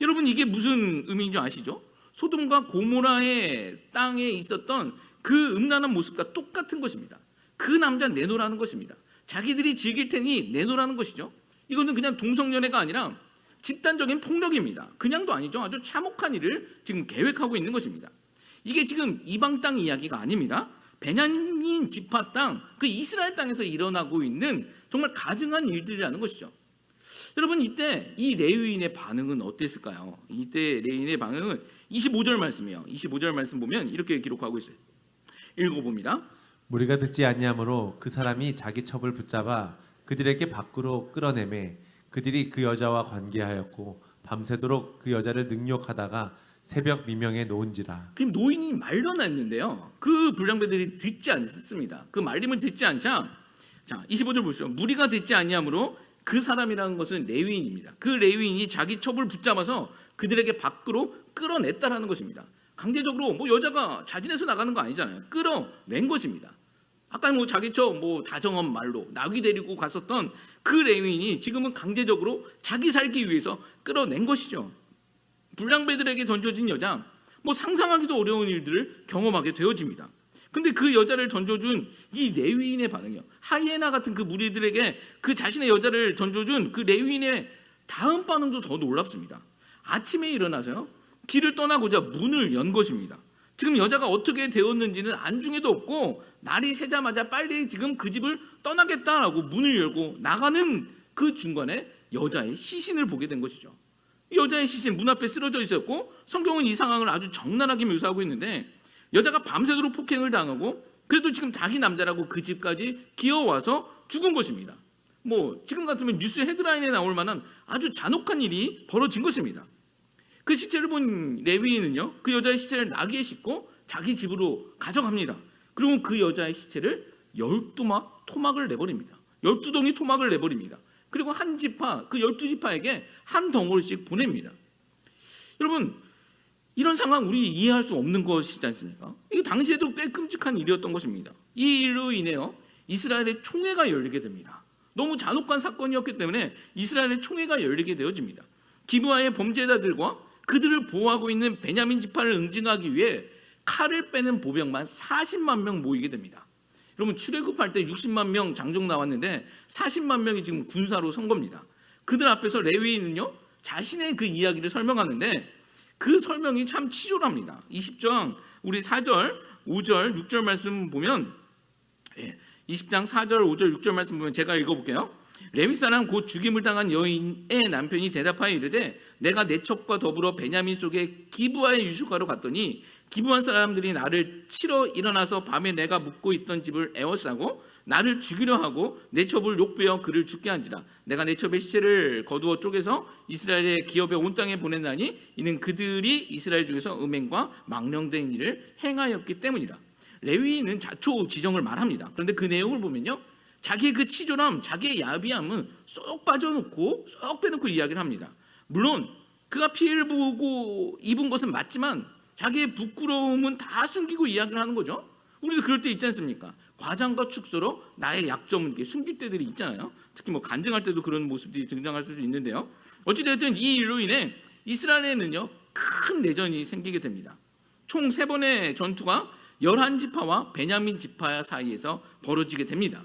여러분, 이게 무슨 의미인지 아시죠? 소돔과 고모라의 땅에 있었던 그 음란한 모습과 똑같은 것입니다. 그 남자 내놓으라는 것입니다. 자기들이 즐길 테니 내놓으라는 것이죠. 이거는 그냥 동성연애가 아니라 집단적인 폭력입니다. 그냥도 아니죠. 아주 참혹한 일을 지금 계획하고 있는 것입니다. 이게 지금 이방 땅 이야기가 아닙니다. 베냐민 지파 땅, 그 이스라엘 땅에서 일어나고 있는 정말 가증한 일들이라는 것이죠. 여러분, 이때 이 레위인의 반응은 어땠을까요? 이때 레위인의 반응은 25절 말씀이에요. 25절 말씀 보면 이렇게 기록하고 있어요. 읽어봅니다. 무리가 듣지 아니하므로 그 사람이 자기 첩을 붙잡아 그들에게 밖으로 끌어내매 그들이 그 여자와 관계하였고 밤새도록 그 여자를 능욕하다가 새벽 미명에 놓은지라. 그럼 노인이 말려놨는데요, 그 불량배들이 듣지 않습니다. 그 말림을 듣지 않자, 자 25절 보시죠. 무리가 듣지 아니하므로 그 사람이라는 것은 레위인입니다. 그 레위인이 자기 첩을 붙잡아서 그들에게 밖으로 끌어냈다라는 것입니다. 강제적으로 여자가 자진해서 나가는 거 아니잖아요. 끌어낸 것입니다. 아까 자기 첩 다정한 말로 나귀 데리고 갔었던 그 레위인이 지금은 강제적으로 자기 살기 위해서 끌어낸 것이죠. 불량배들에게 던져진 여자, 상상하기도 어려운 일들을 경험하게 되어집니다. 근데 그 여자를 던져준 이 레위인의 반응이요, 하이에나 같은 그 무리들에게 그 자신의 여자를 던져준 그 레위인의 다음 반응도 더 놀랍습니다. 아침에 일어나서요, 길을 떠나고자 문을 연 것입니다. 지금 여자가 어떻게 되었는지는 안중에도 없고 날이 새자마자 빨리 지금 그 집을 떠나겠다라고 문을 열고 나가는 그 중간에 여자의 시신을 보게 된 것이죠. 여자의 시신 문 앞에 쓰러져 있었고, 성경은 이 상황을 아주 적나라하게 묘사하고 있는데, 여자가 밤새도록 폭행을 당하고 그래도 지금 자기 남자라고 그 집까지 기어와서 죽은 것입니다. 지금 같으면 뉴스 헤드라인에 나올 만한 아주 잔혹한 일이 벌어진 것입니다. 그 시체를 본 레위인은요, 그 여자의 시체를 나귀에 싣고 자기 집으로 가져갑니다. 그리고 그 여자의 시체를 12막 토막을 내버립니다. 12덩이 토막을 내버립니다. 그리고 한 지파, 그 12지파에게 한 덩어리씩 보냅니다. 여러분, 이런 상황 우리 이해할 수 없는 것이지 않습니까? 이게 당시에도 꽤 끔찍한 일이었던 것입니다. 이 일로 인해요, 이스라엘의 총회가 열리게 됩니다. 너무 잔혹한 사건이었기 때문에 이스라엘의 총회가 열리게 되어집니다. 기브아의 범죄자들과 그들을 보호하고 있는 베냐민 지파를 응징하기 위해 칼을 빼는 보병만 40만 명 모이게 됩니다. 여러분, 출애굽할 때 60만 명 장정 나왔는데 40만 명이 지금 군사로 선 겁니다. 그들 앞에서 레위인은요, 자신의 그 이야기를 설명하는데 그 설명이 참 치졸합니다. 20장 우리 4절, 5절, 6절 말씀 보면, 20장 4절, 5절, 6절 말씀 보면 제가 읽어볼게요. 레위 사람 곧 죽임을 당한 여인의 남편이 대답하여 이르되 내가 내 첩과 더불어 베냐민 속에 기브아의 유슈가로 갔더니 기브아 사람들이 나를 치러 일어나서 밤에 내가 묵고 있던 집을 에워싸고 나를 죽이려 하고 내 첩을 욕베어 그를 죽게 한지라. 내가 내 첩의 시체를 거두어 쪼개서 이스라엘의 기업의 온 땅에 보냈나니 이는 그들이 이스라엘 중에서 음행과 망령된 일을 행하였기 때문이라. 레위인은 자초지정을 말합니다. 그런데 그 내용을 보면요, 자기의 그 치졸함, 자기의 야비함은 쏙 빠져놓고 쏙 빼놓고 이야기를 합니다. 물론 그가 피해를 보고 입은 것은 맞지만 자기의 부끄러움은 다 숨기고 이야기를 하는 거죠. 우리도 그럴 때 있지 않습니까? 과장과 축소로 나의 약점을 이렇게 숨길 때들이 있잖아요. 특히 뭐 간증할 때도 그런 모습들이 등장할 수 있는데요. 어찌됐든 이 일로 인해 이스라엘에는요, 큰 내전이 생기게 됩니다. 총 3번의 전투가 11지파와 베냐민 지파 사이에서 벌어지게 됩니다.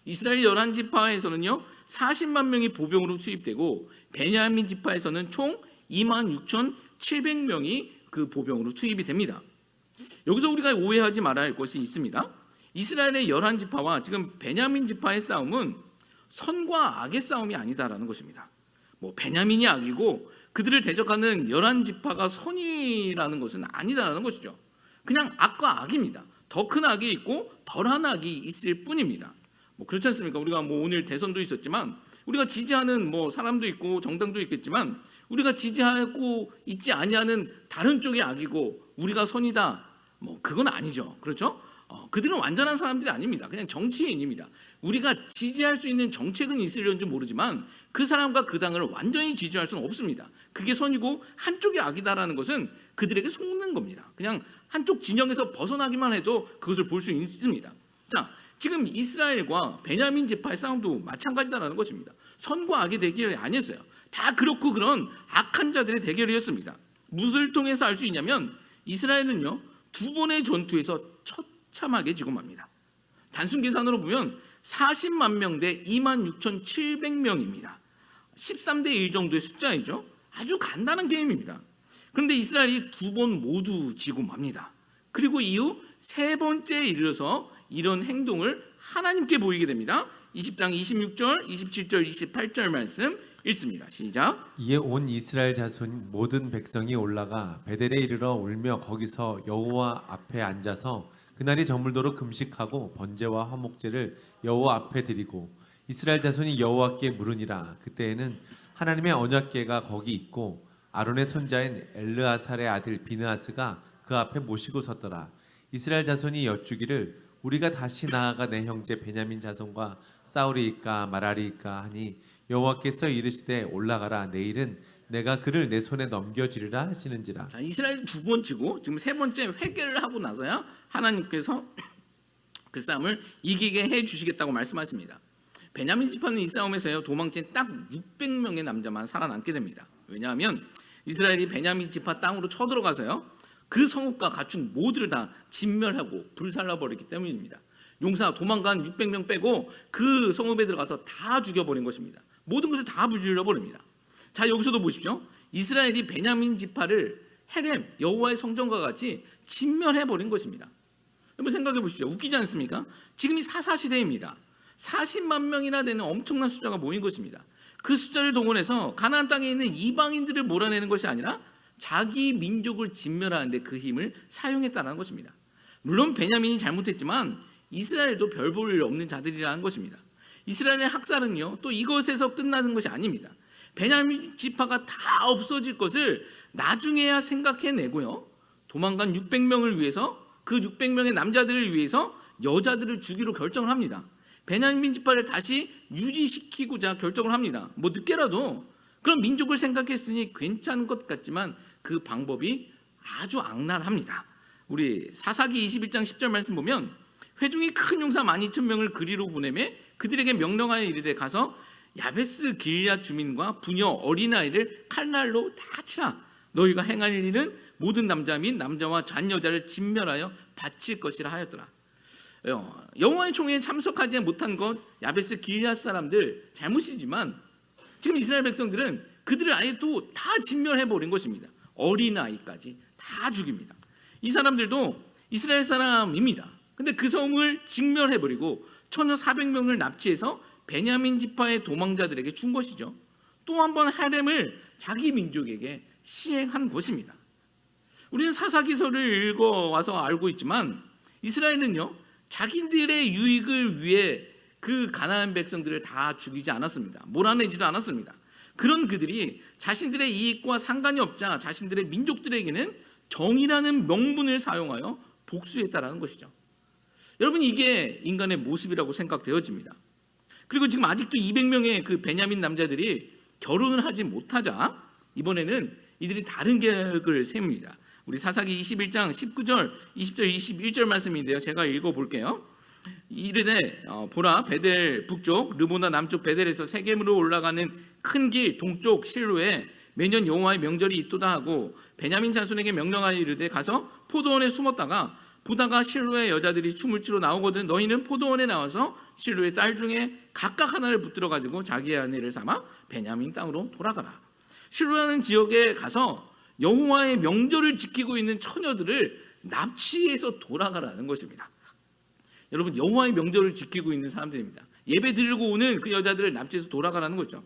이스라엘 11지파에서는요 40만 명이 보병으로 투입되고 베냐민 지파에서는 총 26,700명이 그 보병으로 투입이 됩니다. 여기서 우리가 오해하지 말아야 할 것이 있습니다. 이스라엘의 11지파와 지금 베냐민 지파의 싸움은 선과 악의 싸움이 아니다라는 것입니다. 뭐 베냐민이 악이고 그들을 대적하는 11지파가 선이라는 것은 아니다라는 것이죠. 그냥 악과 악입니다. 더 큰 악이 있고 덜한 악이 있을 뿐입니다. 뭐 그렇지 않습니까? 우리가 뭐 오늘 대선도 있었지만 우리가 지지하는 뭐 사람도 있고 정당도 있겠지만 우리가 지지하고 있지 아니하는 다른 쪽이 악이고 우리가 선이다. 뭐 그건 아니죠. 그렇죠? 그들은 완전한 사람들이 아닙니다. 그냥 정치인입니다. 우리가 지지할 수 있는 정책은 있으려는지 모르지만 그 사람과 그 당을 완전히 지지할 수는 없습니다. 그게 선이고 한쪽이 악이다라는 것은 그들에게 속는 겁니다. 그냥 한쪽 진영에서 벗어나기만 해도 그것을 볼 수 있습니다. 자, 지금 이스라엘과 베냐민 지파의 싸움도 마찬가지다라는 것입니다. 선과 악의 대결이 아니었어요. 다 그렇고 그런 악한 자들의 대결이었습니다. 무엇을 통해서 알 수 있냐면 이스라엘은요 2번의 전투에서 처참하게 지고 맙니다. 단순 계산으로 보면 40만 명 대 26,700명입니다. 13대 1 정도의 숫자이죠. 아주 간단한 게임입니다. 그런데 이스라엘이 2번 모두 지고 맙니다. 그리고 이후 3번째에 이르러서 이런 행동을 하나님께 보이게 됩니다. 20장 26절, 27절, 28절 말씀 읽습니다. 시작. 이에 온 이스라엘 자손 모든 백성이 올라가 베델에 이르러 울며 거기서 여호와 앞에 앉아서 그날이 저물도록 금식하고 번제와 화목제를 여호와 앞에 드리고 이스라엘 자손이 여호와께 물으니라. 그때에는 하나님의 언약궤가 거기 있고 아론의 손자인 엘르아살의 아들 비느하스가 그 앞에 모시고 섰더라. 이스라엘 자손이 여쭈기를 우리가 다시 나아가 내 형제 베냐민 자손과 싸우리이까 말하리이까 하니 여호와께서 이르시되 올라가라. 내일은 내가 그를 내 손에 넘겨주리라 하시는지라. 자, 이스라엘 2번 치고 지금 3번째 회개를 하고 나서야 하나님께서 그 싸움을 이기게 해주시겠다고 말씀하십니다. 베냐민 지파는 이 싸움에서요 도망친 딱 600명의 남자만 살아남게 됩니다. 왜냐하면 이스라엘이 베냐민 지파 땅으로 쳐들어가서요 그 성읍과 가축 모두를 다 진멸하고 불살라버렸기 때문입니다. 용사 도망간 600명 빼고 그 성읍에 들어가서 다 죽여버린 것입니다. 모든 것을 다 불질러버립니다. 자, 여기서도 보십시오. 이스라엘이 베냐민 지파를 헤렘 여호와의 성전과 같이 진멸해버린 것입니다. 한번 생각해 보십시오. 웃기지 않습니까? 지금이 사사시대입니다. 40만 명이나 되는 엄청난 숫자가 모인 것입니다. 그 숫자를 동원해서 가나안 땅에 있는 이방인들을 몰아내는 것이 아니라 자기 민족을 진멸하는데 그 힘을 사용했다는 것입니다. 물론 베냐민이 잘못했지만 이스라엘도 별 볼 일 없는 자들이라는 것입니다. 이스라엘의 학살은요 또 이것에서 끝나는 것이 아닙니다. 베냐민 지파가 다 없어질 것을 나중에야 생각해내고요 도망간 600명을 위해서 그 600명의 남자들을 위해서 여자들을 주기로 결정을 합니다. 베냐민 지파를 다시 유지시키고자 결정을 합니다. 뭐 늦게라도 그런 민족을 생각했으니 괜찮은 것 같지만 그 방법이 아주 악랄합니다. 우리 사사기 21장 10절 말씀 보면 회중이 큰 용사 12,000명을 그리로 보내매 그들에게 명령하여 이르되 가서 야베스 길앗 주민과 부녀 어린아이를 칼날로 다 치라. 너희가 행할 일은 모든 남자 및 남자와 잔여자를 진멸하여 바칠 것이라 하였더라. 여호와의 총회에 참석하지 못한 것 야베스 길앗 사람들 잘못이지만 지금 이스라엘 백성들은 그들을 아예 또 다 진멸해버린 것입니다. 어린아이까지 다 죽입니다. 이 사람들도 이스라엘 사람입니다. 근데 그 성을 진멸해버리고 1,400명을 납치해서 베냐민 지파의 도망자들에게 준 것이죠. 또 한 번 하렘을 자기 민족에게 시행한 것입니다. 우리는 사사기서를 읽어와서 알고 있지만 이스라엘은요, 자기들의 유익을 위해 그 가나안 백성들을 다 죽이지 않았습니다. 몰아내지도 않았습니다. 그런 그들이 자신들의 이익과 상관이 없자 자신들의 민족들에게는 정의라는 명분을 사용하여 복수했다라는 것이죠. 여러분, 이게 인간의 모습이라고 생각되어집니다. 그리고 지금 아직도 200명의 그 베냐민 남자들이 결혼을 하지 못하자 이번에는 이들이 다른 계획을 세웁니다. 우리 사사기 21장 19절, 20절, 21절 말씀인데요. 제가 읽어볼게요. 이르되 보라, 베델 북쪽 르보나 남쪽 베델에서 세겜으로 올라가는 큰 길 동쪽 실로에 매년 여호와의 명절이 있도다 하고 베냐민 자손에게 명령하여 이르되 가서 포도원에 숨었다가 보다가 실로의 여자들이 춤을 추러 나오거든 너희는 포도원에 나와서 실로의 딸 중에 각각 하나를 붙들어 가지고 자기의 아내를 삼아 베냐민 땅으로 돌아가라. 실로라는 지역에 가서 여호와의 명절을 지키고 있는 처녀들을 납치해서 돌아가라는 것입니다. 여러분, 여호와의 명절을 지키고 있는 사람들입니다. 예배 드리고 오는 그 여자들을 납치해서 돌아가라는 거죠.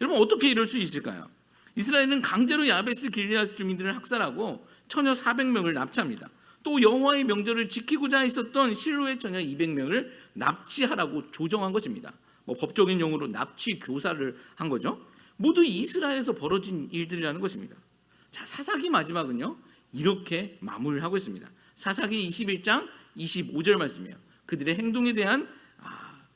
여러분, 어떻게 이럴 수 있을까요? 이스라엘은 강제로 야베스 길리앗 주민들을 학살하고 처녀 400명을 납치합니다. 또 여호와의 명절을 지키고자 했었던 실로의 처녀 200명을 납치하라고 조정한 것입니다. 법적인 용어로 납치 교사를 한 거죠. 모두 이스라엘에서 벌어진 일들이라는 것입니다. 자, 사사기 마지막은요, 이렇게 마무리를 하고 있습니다. 사사기 21장 25절 말씀이에요. 그들의 행동에 대한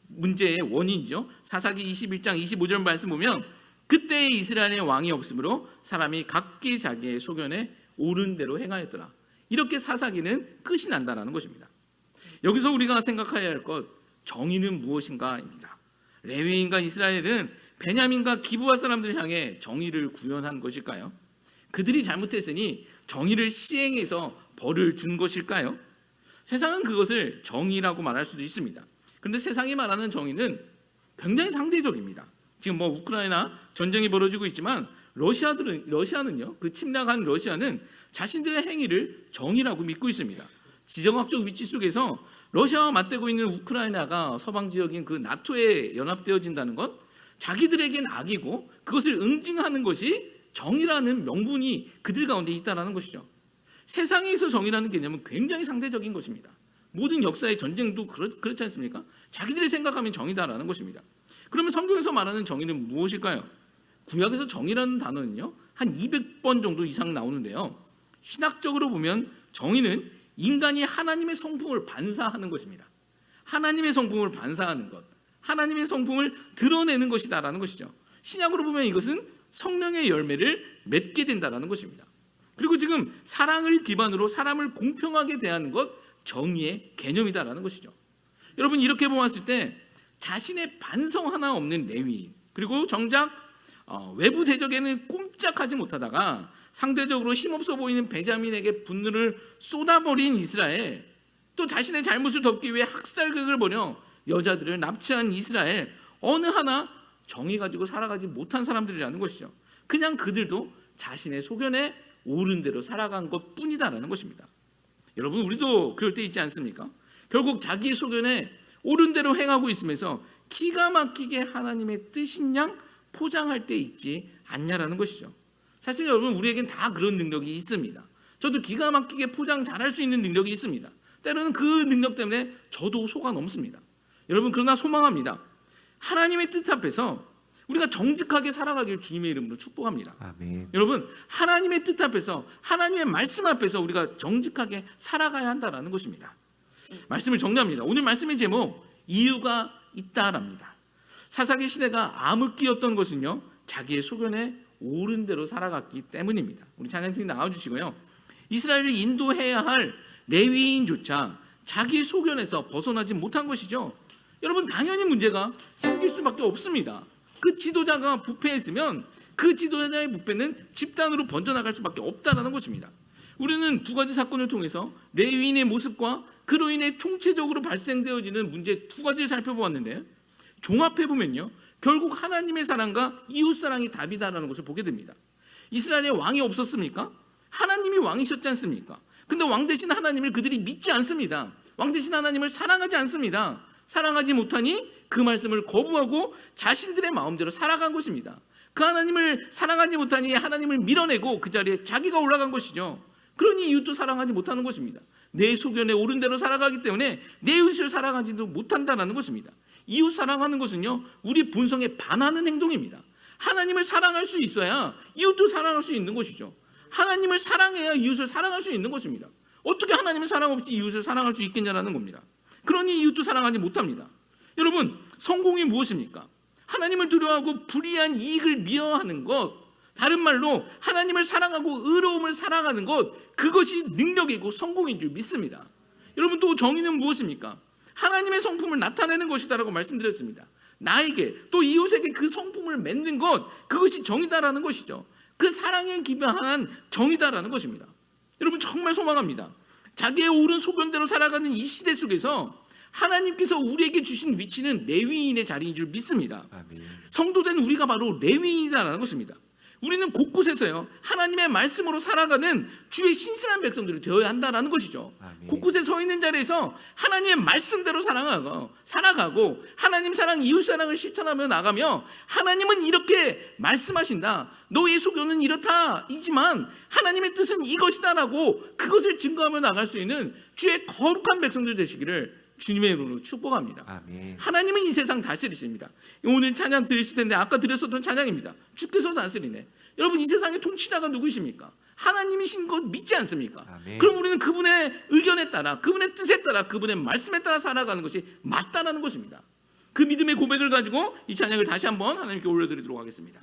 문제의 원인이죠. 사사기 21장 25절 말씀 보면 그때 이스라엘의 왕이 없으므로 사람이 각기 자기의 소견에 옳은 대로 행하였더라. 이렇게 사사기는 끝이 난다는 것입니다. 여기서 우리가 생각해야 할 것, 정의는 무엇인가입니다. 레위인과 이스라엘은 베냐민과 기브아 사람들을 향해 정의를 구현한 것일까요? 그들이 잘못했으니 정의를 시행해서 벌을 준 것일까요? 세상은 그것을 정의라고 말할 수도 있습니다. 그런데 세상이 말하는 정의는 굉장히 상대적입니다. 지금 우크라이나 전쟁이 벌어지고 있지만 러시아는요, 그 침략한 러시아는 자신들의 행위를 정의라고 믿고 있습니다. 지정학적 위치 속에서 러시아와 맞대고 있는 우크라이나가 서방 지역인 그 나토에 연합되어진다는 것, 자기들에겐 악이고 그것을 응징하는 것이 정의라는 명분이 그들 가운데 있다는 것이죠. 세상에서 정의라는 개념은 굉장히 상대적인 것입니다. 모든 역사의 전쟁도 그렇지 않습니까? 자기들이 생각하면 정의다라는 것입니다. 그러면 성경에서 말하는 정의는 무엇일까요? 구약에서 정의라는 단어는요, 한 200번 정도 이상 나오는데요. 신학적으로 보면 정의는 인간이 하나님의 성품을 반사하는 것입니다. 하나님의 성품을 반사하는 것, 하나님의 성품을 드러내는 것이다라는 것이죠. 신약으로 보면 이것은 성령의 열매를 맺게 된다라는 것입니다. 그리고 지금 사랑을 기반으로 사람을 공평하게 대하는 것, 정의의 개념이다라는 것이죠. 여러분, 이렇게 보았을 때 자신의 반성 하나 없는 레위인, 그리고 정작 외부 대적에는 꼼짝하지 못하다가 상대적으로 힘없어 보이는 베냐민에게 분노를 쏟아버린 이스라엘, 또 자신의 잘못을 덮기 위해 학살극을 벌여 여자들을 납치한 이스라엘, 어느 하나 정의 가지고 살아가지 못한 사람들이라는 것이죠. 그냥 그들도 자신의 소견에 옳은 대로 살아간 것뿐이다라는 것입니다. 여러분, 우리도 그럴 때 있지 않습니까? 결국 자기의 소견에 옳은 대로 행하고 있으면서 기가 막히게 하나님의 뜻인 양 포장할 때 있지 않냐라는 것이죠. 사실 여러분, 우리에겐 다 그런 능력이 있습니다. 저도 기가 막히게 포장 잘할 수 있는 능력이 있습니다. 때로는 그 능력 때문에 저도 속아 넘습니다. 여러분, 그러나 소망합니다. 하나님의 뜻 앞에서 우리가 정직하게 살아가길 주님의 이름으로 축복합니다. 아멘. 여러분, 하나님의 뜻 앞에서, 하나님의 말씀 앞에서 우리가 정직하게 살아가야 한다는 것입니다. 말씀을 정리합니다. 오늘 말씀의 제목, 이유가 있다랍니다. 사사기 시대가 암흑기였던 것은요, 자기의 소견에 옳은 대로 살아갔기 때문입니다. 우리 찬양팀 나와주시고요. 이스라엘을 인도해야 할 레위인조차 자기의 소견에서 벗어나지 못한 것이죠. 여러분, 당연히 문제가 생길 수밖에 없습니다. 그 지도자가 부패했으면 그 지도자의 부패는 집단으로 번져나갈 수밖에 없다는 것입니다. 우리는 두 가지 사건을 통해서 레위인의 모습과 그로 인해 총체적으로 발생되어지는 문제 두 가지를 살펴보았는데, 종합해보면요, 결국 하나님의 사랑과 이웃사랑이 답이다라는 것을 보게 됩니다. 이스라엘에 왕이 없었습니까? 하나님이 왕이셨지 않습니까? 근데 왕 대신 하나님을 그들이 믿지 않습니다. 왕 대신 하나님을 사랑하지 않습니다. 사랑하지 못하니 그 말씀을 거부하고 자신들의 마음대로 살아간 것입니다. 그 하나님을 사랑하지 못하니 하나님을 밀어내고 그 자리에 자기가 올라간 것이죠. 그러니 이웃도 사랑하지 못하는 것입니다. 내 소견에 옳은 대로 살아가기 때문에 내 이웃을 사랑하지도 못한다는 것입니다. 이웃 사랑하는 것은요, 우리 본성에 반하는 행동입니다. 하나님을 사랑할 수 있어야 이웃도 사랑할 수 있는 것이죠. 하나님을 사랑해야 이웃을 사랑할 수 있는 것입니다. 어떻게 하나님을 사랑 없이 이웃을 사랑할 수 있겠냐라는 겁니다. 그러니 이웃도 사랑하지 못합니다. 여러분, 성공이 무엇입니까? 하나님을 두려워하고 불의한 이익을 미워하는 것, 다른 말로 하나님을 사랑하고 의로움을 사랑하는 것, 그것이 능력이고 성공인 줄 믿습니다. 여러분, 또 정의는 무엇입니까? 하나님의 성품을 나타내는 것이다라고 말씀드렸습니다. 나에게 또 이웃에게 그 성품을 맺는 것, 그것이 정의다라는 것이죠. 그 사랑에 기반한 정의다라는 것입니다. 여러분, 정말 소망합니다. 자기의 옳은 소견대로 살아가는 이 시대 속에서 하나님께서 우리에게 주신 위치는 레위인의 자리인 줄 믿습니다. 아멘. 성도된 우리가 바로 레위인이라는 것입니다. 우리는 곳곳에서요, 하나님의 말씀으로 살아가는 주의 신실한 백성들이 되어야 한다는 것이죠. 아멘. 곳곳에 서 있는 자리에서 하나님의 말씀대로 살아가고 하나님 사랑, 이웃 사랑을 실천하며 나가며, 하나님은 이렇게 말씀하신다, 너의 소견은 이렇다이지만 하나님의 뜻은 이것이다라고 그것을 증거하며 나갈 수 있는 주의 거룩한 백성들 되시기를 주님의 이름으로 축복합니다. 아멘. 하나님은 이 세상 다스리십니다. 오늘 찬양 들으실 텐데 아까 드렸었던 찬양입니다. 주께서 다스리네. 여러분, 이 세상의 통치자가 누구십니까? 하나님이신 것 믿지 않습니까? 아멘. 그럼 우리는 그분의 의견에 따라, 그분의 뜻에 따라, 그분의 말씀에 따라 살아가는 것이 맞다라는 것입니다. 그 믿음의 고백을 가지고 이 찬양을 다시 한번 하나님께 올려드리도록 하겠습니다.